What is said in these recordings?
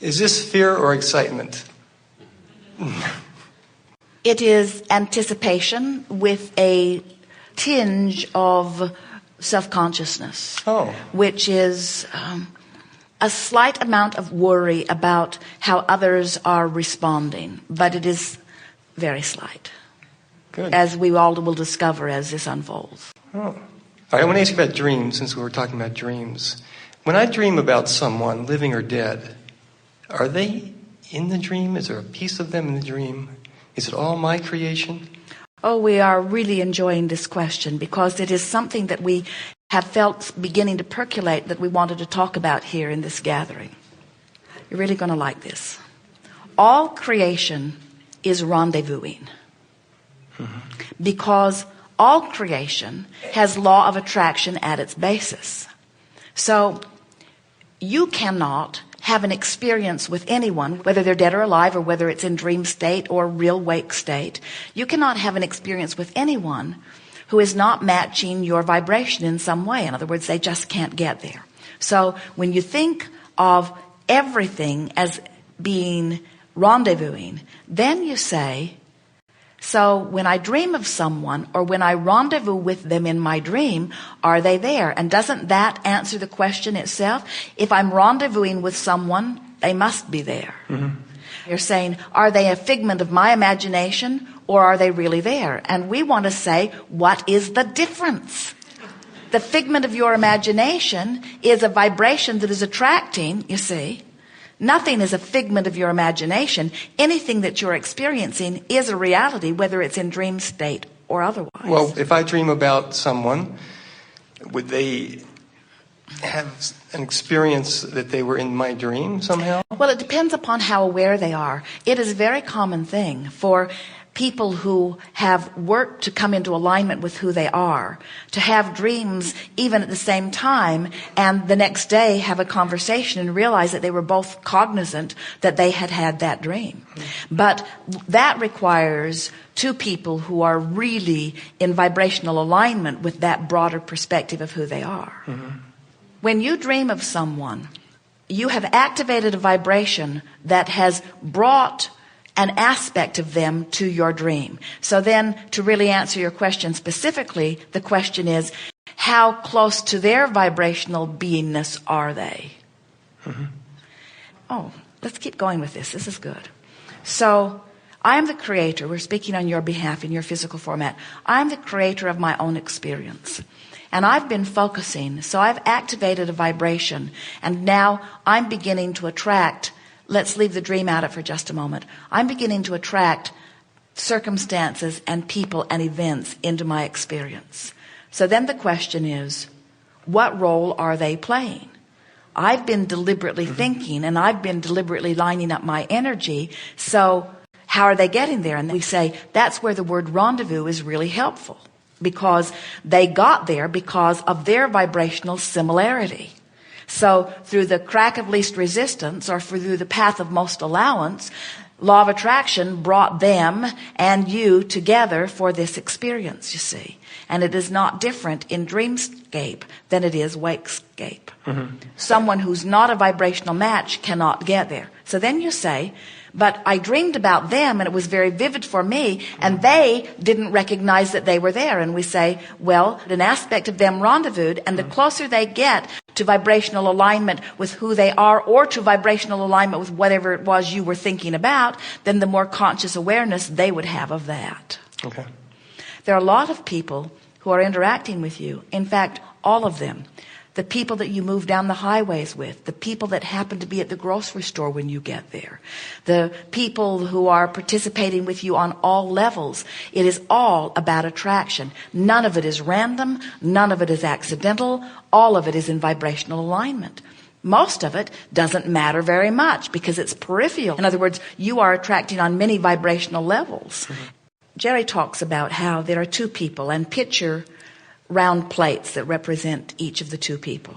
Is this fear or excitement? It is anticipation with a tinge of self-consciousness, which is a slight amount of worry about how others are responding, but it is very slight. Good. As we all will discover as this unfolds. Oh. All right, I want to ask you about dreams, since we were talking about dreams. When I dream about someone, living or dead, are they in the dream? Is there a piece of them in the dream? Is it all my creation? Oh, we are really enjoying this question because it is something that we have felt beginning to percolate that we wanted to talk about here in this gathering. You're really going to like this. All creation is rendezvousing. Because all creation has law of attraction at its basis. So you cannot have an experience with anyone, whether they're dead or alive, or whether it's in dream state or real wake state. You cannot have an experience with anyone who is not matching your vibration in some way. In other words, they just can't get there. So when you think of everything as being rendezvousing, then you say, so when I dream of someone or when I rendezvous with them in my dream, are they there? And doesn't that answer the question itself? If I'm rendezvousing with someone, they must be there. You're saying, are they a figment of my imagination or are they really there? And we want to say, what is the difference? The figment of your imagination is a vibration that is attracting, you see. Nothing is a figment of your imagination. Anything that you're experiencing is a reality, whether it's in dream state or otherwise. Well, if I dream about someone, would they have an experience that they were in my dream somehow? Well, it depends upon how aware they are. It is a very common thing for people who have worked to come into alignment with who they are, to have dreams even at the same time, and the next day have a conversation and realize that they were both cognizant that they had had that dream. But that requires two people who are really in vibrational alignment with that broader perspective of who they are. When you dream of someone, you have activated a vibration that has brought an aspect of them to your dream. So then, to really answer your question specifically, the question is, how close to their vibrational beingness are they? Oh, let's keep going with this. This is good. So, I am the creator. We're speaking on your behalf in your physical format. I'm the creator of my own experience. And I've been focusing, so I've activated a vibration, and now I'm beginning to attract. Let's leave the dream out of it for just a moment. I'm beginning to attract circumstances and people and events into my experience. So then the question is, what role are they playing? I've been deliberately thinking, and I've been deliberately lining up my energy. So how are they getting there? And we say that's where the word rendezvous is really helpful, because they got there because of their vibrational similarity. So through the crack of least resistance, or through the path of most allowance, law of attraction brought them and you together for this experience, you see. And it is not different in dreamscape than it is wakescape. Someone who's not a vibrational match cannot get there. So then you say, but I dreamed about them and it was very vivid for me, and they didn't recognize that they were there. And we say, well, an aspect of them rendezvoused, and the closer they get to vibrational alignment with who they are, or to vibrational alignment with whatever it was you were thinking about, then the more conscious awareness they would have of that. Okay. There are a lot of people who are interacting with you. In fact, all of them. The people that you move down the highways with, the people that happen to be at the grocery store when you get there, the people who are participating with you on all levels. It is all about attraction. None of it is random. None of it is accidental. All of it is in vibrational alignment. Most of it doesn't matter very much because it's peripheral. In other words, you are attracting on many vibrational levels. Jerry talks about how there are two people, and picture round plates that represent each of the two people.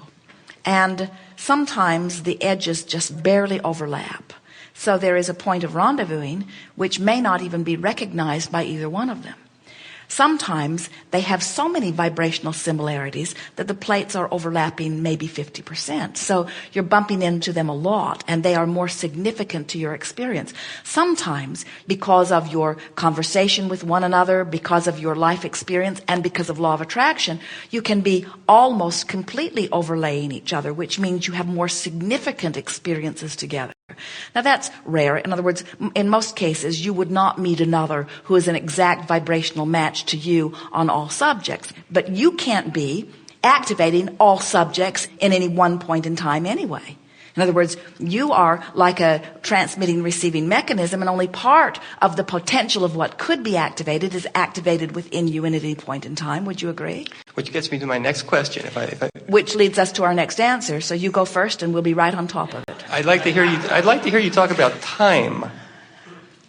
And sometimes the edges just barely overlap. So there is a point of rendezvousing which may not even be recognized by either one of them. Sometimes they have so many vibrational similarities that the plates are overlapping maybe 50%. So you're bumping into them a lot, and they are more significant to your experience. Sometimes, because of your conversation with one another, because of your life experience, and because of law of attraction, you can be almost completely overlaying each other, which means you have more significant experiences together. Now that's rare. In other words, in most cases, you would not meet another who is an exact vibrational match to you on all subjects. But you can't be activating all subjects in any one point in time anyway. In other words, you are like a transmitting receiving mechanism, and only part of the potential of what could be activated is activated within you in any point in time. Would you agree? Which gets me to my next question. Which leads us to our next answer. So you go first, and we'll be right on top of it. I'd like to hear you talk about time.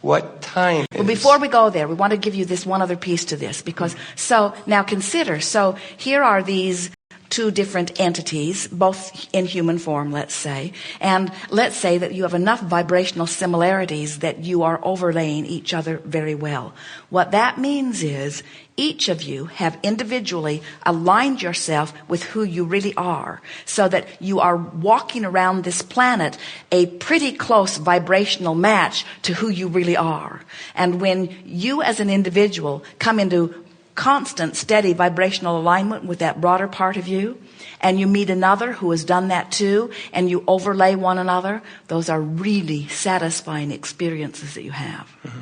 What time is... Well, before we go there, we want to give you this one other piece to this, because so now consider. So here are these two different entities, both in human form, let's say. And let's say that you have enough vibrational similarities that you are overlaying each other very well. What that means is each of you have individually aligned yourself with who you really are, so that you are walking around this planet a pretty close vibrational match to who you really are. And when you as an individual come into constant, steady vibrational alignment with that broader part of you, and you meet another who has done that too, and you overlay one another, those are really satisfying experiences that you have. Mm-hmm.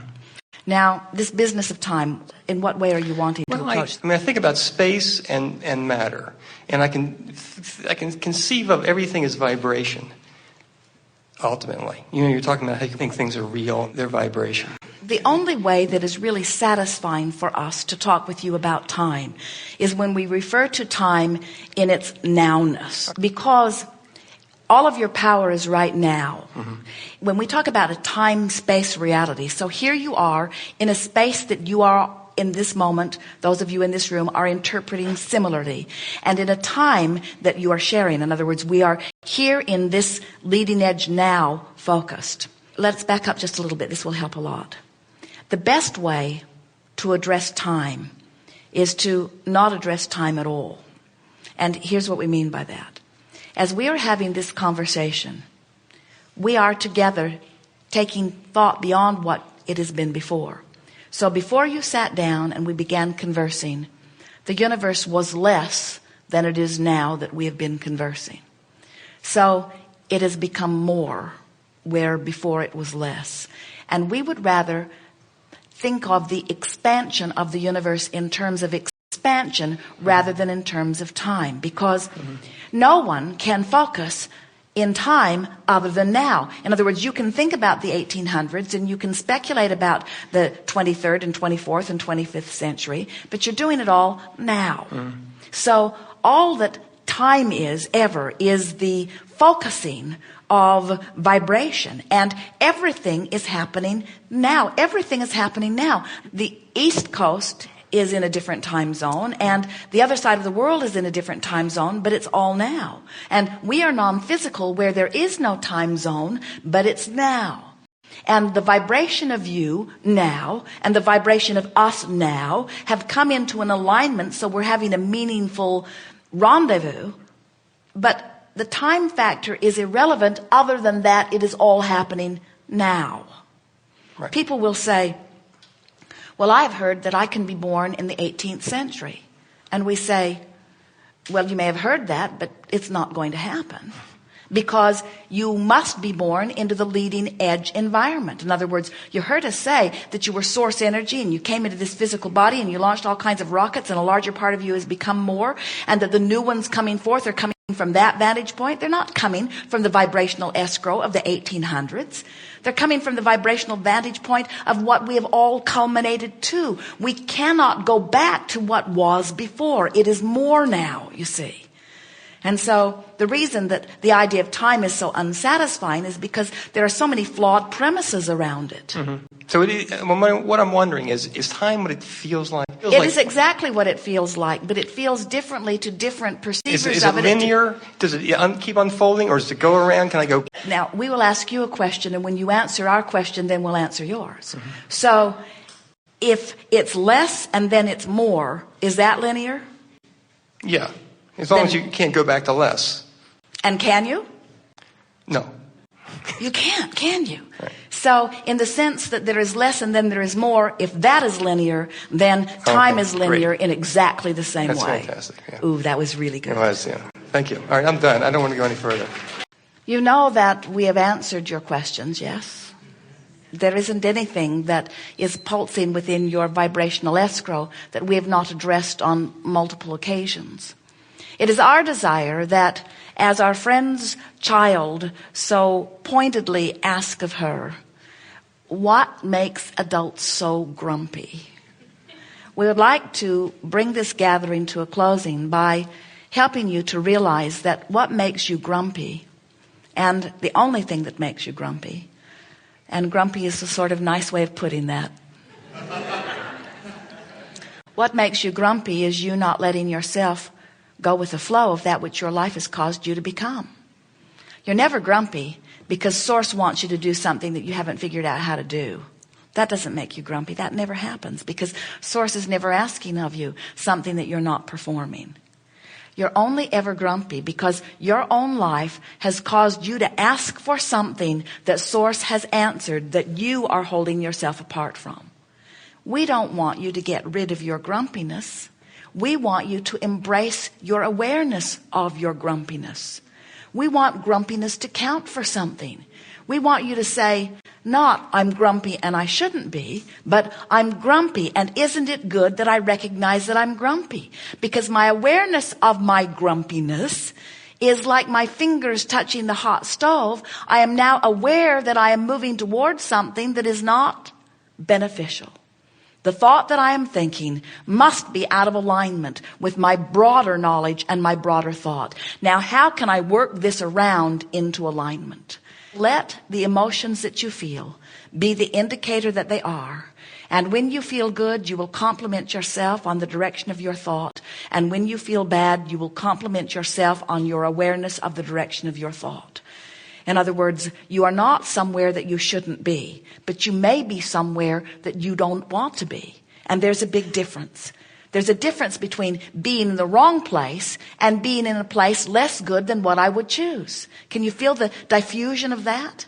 Now, this business of time, in what way are you wanting to approach? I think about space and matter, and I can conceive of everything as vibration. Ultimately, you're talking about how you think things are real, they're vibration. The only way that is really satisfying for us to talk with you about time is when we refer to time in its nowness, because all of your power is right now. Mm-hmm. When we talk about a time-space reality, so here you are in a space that you are in this moment, those of you in this room are interpreting similarly, and in a time that you are sharing. In other words, we are here in this leading edge now focused. Let's back up just a little bit. This will help a lot. The best way to address time is to not address time at all. And here's what we mean by that. As we are having this conversation, we are together taking thought beyond what it has been before. So before you sat down and we began conversing, the universe was less than it is now that we have been conversing. So it has become more where before it was less. And we would rather think of the expansion of the universe in terms of expansion rather than in terms of time, because no one can focus in time other than now. In other words, you can think about the 1800s and you can speculate about the 23rd and 24th and 25th century, but you're doing it all now. So all that time is ever is the focusing of vibration, and everything is happening now. Everything is happening now. The East Coast is in a different time zone, and the other side of the world is in a different time zone, but it's all now. And we are non-physical, where there is no time zone, but it's now. And the vibration of you now and the vibration of us now have come into an alignment, so we're having a meaningful rendezvous. But the time factor is irrelevant. Other than that, it is all happening now. Right. People will say, well, I've heard that I can be born in the 18th century. And we say, well, you may have heard that, but it's not going to happen. Because you must be born into the leading edge environment. In other words, you heard us say that you were source energy and you came into this physical body and you launched all kinds of rockets, and a larger part of you has become more, and that the new ones coming forth are coming from that vantage point. They're not coming from the vibrational escrow of the 1800s. They're coming from the vibrational vantage point of what we have all culminated to. We cannot go back to what was before. It is more now, you see. And so the reason that the idea of time is so unsatisfying is because there are so many flawed premises around it. Mm-hmm. So what I'm wondering is time what it feels like? It is exactly what it feels like, but it feels differently to different perceivers is of it. Is it linear? Does it keep unfolding, or does it go around? Can I go? Now, we will ask you a question, and when you answer our question, then we'll answer yours. Mm-hmm. So if it's less and then it's more, is that linear? Yeah. As long as you can't go back to less. And can you? No. You can't, can you? Right. So in the sense that there is less and then there is more, if that is linear, then time is linear in exactly the same way. That's fantastic. Yeah. Ooh, that was really good. It was, yeah. Thank you. All right, I'm done. I don't want to go any further. You know that we have answered your questions, yes? There isn't anything that is pulsing within your vibrational escrow that we have not addressed on multiple occasions. It is our desire that, as our friend's child so pointedly asked of her, what makes adults so grumpy? We would like to bring this gathering to a closing by helping you to realize that what makes you grumpy, and the only thing that makes you grumpy, and grumpy is a sort of nice way of putting that. What makes you grumpy is you not letting yourself go with the flow of that which your life has caused you to become. You're never grumpy because Source wants you to do something that you haven't figured out how to do. That doesn't make you grumpy. That never happens because Source is never asking of you something that you're not performing. You're only ever grumpy because your own life has caused you to ask for something that Source has answered that you are holding yourself apart from. We don't want you to get rid of your grumpiness. We want you to embrace your awareness of your grumpiness. We want grumpiness to count for something. We want you to say, not I'm grumpy and I shouldn't be, but I'm grumpy and isn't it good that I recognize that I'm grumpy? Because my awareness of my grumpiness is like my fingers touching the hot stove. I am now aware that I am moving towards something that is not beneficial. The thought that I am thinking must be out of alignment with my broader knowledge and my broader thought. Now, how can I work this around into alignment? Let the emotions that you feel be the indicator that they are. And when you feel good, you will compliment yourself on the direction of your thought. And when you feel bad, you will compliment yourself on your awareness of the direction of your thought. In other words, you are not somewhere that you shouldn't be, but you may be somewhere that you don't want to be. And there's a big difference. There's a difference between being in the wrong place and being in a place less good than what I would choose. Can you feel the diffusion of that?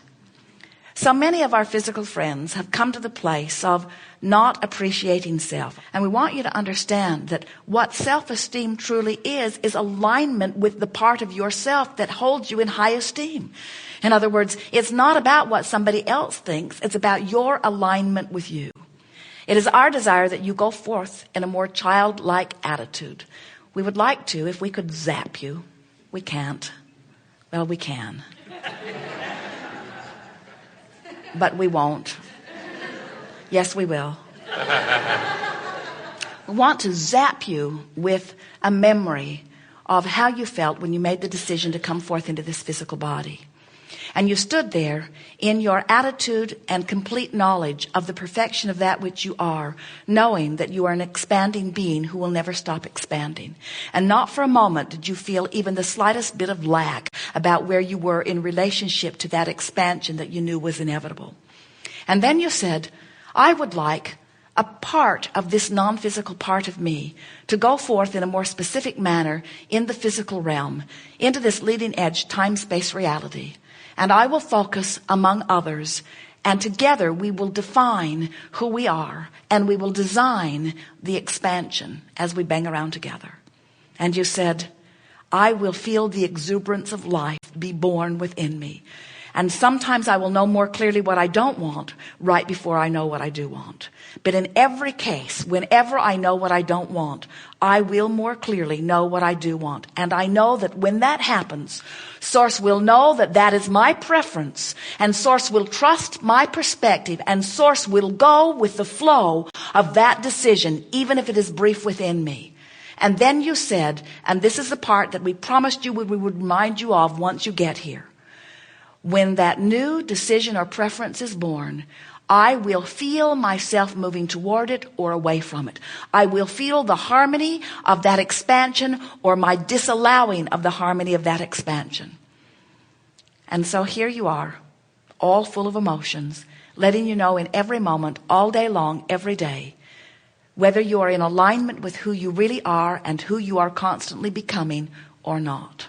So many of our physical friends have come to the place of not appreciating self. And we want you to understand that what self-esteem truly is alignment with the part of yourself that holds you in high esteem. In other words, it's not about what somebody else thinks. It's about your alignment with you. It is our desire that you go forth in a more childlike attitude. We would like to, if we could zap you. We can't. Well, we can. But we won't. Yes, we will. We want to zap you with a memory of how you felt when you made the decision to come forth into this physical body. And you stood there in your attitude and complete knowledge of the perfection of that which you are, knowing that you are an expanding being who will never stop expanding. And not for a moment did you feel even the slightest bit of lack about where you were in relationship to that expansion that you knew was inevitable. And then you said, I would like a part of this non-physical part of me to go forth in a more specific manner in the physical realm, into this leading edge time-space reality. And I will focus among others, and together we will define who we are, and we will design the expansion as we bang around together. And you said, I will feel the exuberance of life be born within me. And sometimes I will know more clearly what I don't want right before I know what I do want. But in every case, whenever I know what I don't want, I will more clearly know what I do want. And I know that when that happens, Source will know that that is my preference, and Source will trust my perspective, and Source will go with the flow of that decision, even if it is brief within me. And then you said, and this is the part that we promised you we would remind you of once you get here. When that new decision or preference is born, I will feel myself moving toward it or away from it. I will feel the harmony of that expansion or my disallowing of the harmony of that expansion. And so here you are, all full of emotions, letting you know in every moment, all day long, every day, whether you are in alignment with who you really are and who you are constantly becoming or not.